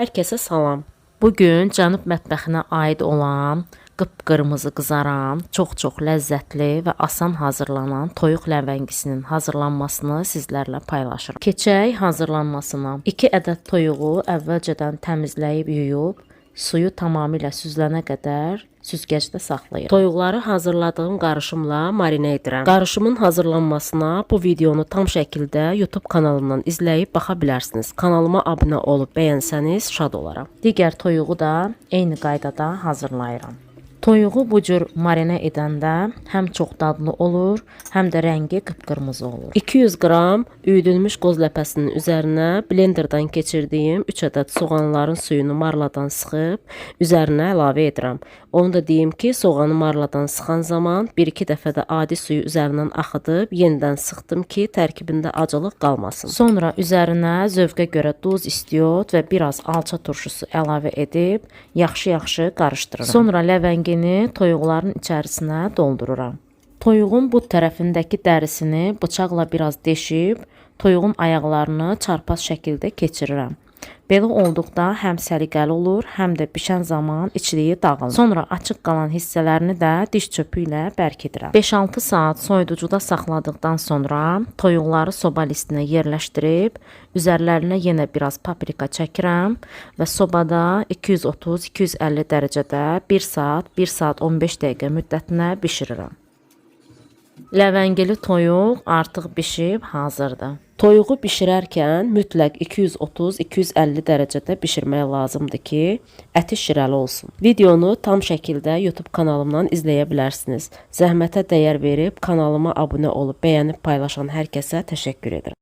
Hər kəsə salam. Bugün Cənub mətbəxinə aid olan qıpqırmızı qızaran, çox ləzzətli və asan hazırlanan toyuq ləvəngisinin hazırlanmasını sizlərlə paylaşıram. Keçək hazırlanmasına. 2 ədəd toyuğu əvvəlcədən təmizləyib yuyub, suyu tamamilə süzülənə qədər süzgəcdə saxlayıram. Toyuqları hazırladığım qarışımla marinə edirəm. Qarışımın hazırlanmasına bu videonu tam şəkildə YouTube kanalından izləyib baxa bilərsiniz. Kanalıma abunə olub bəyənsəniz şad olaram. Digər toyuğu da eyni qaydada hazırlayıram. Toyuğu bu cür marinə edəndə həm çox dadlı olur, həm də rəngi qıpqırmızı olur. 200 qram üyüdülmüş qoz ləpəsinin üzərinə blenderdan keçirdiyim 3 ədəd soğanların suyunu marladan sıxıb üzərinə əlavə edirəm. Onu da deyim ki, soğanı marladan sıxan zaman 1-2 dəfə də adi suyu üzərindən axıdıb yenidən sıxdım ki, tərkibində acılıq qalmasın. Sonra üzərinə zövqə görə duz, istiot və biraz alça turşusu əlavə edib yaxşı qarışdırıram. Sonra ləvəngi toyuqların içərisinə doldururam. Toyuğun bu tərəfindəki dərisini bıçaqla biraz deşib, toyuğun ayaqlarını çarpaz şəkildə keçirirəm. Belə olduqda həm səliqəli olur, həm də bişən zaman içliyi dağılır. Sonra açıq qalan hissələrini də diş çöpü ilə bərkidirəm. 5-6 saat soyuducuda saxladıqdan sonra toyuqları soba listinə yerləşdirib, üzərlərinə yenə biraz paprika çəkirəm və sobada 230-250 dərəcədə 1 saat, 1 saat 15 dəqiqə müddətinə bişirirəm. Ləvəngili toyuq artıq bişib hazırdır. Toyuğu bişirərkən mütləq 230-250 dərəcədə bişirmək lazımdır ki, əti şirəli olsun. Videonu tam şəkildə YouTube kanalımdan izləyə bilərsiniz. Zəhmətə dəyər verib kanalıma abunə olub bəyənib paylaşan hər kəsə təşəkkür edirəm.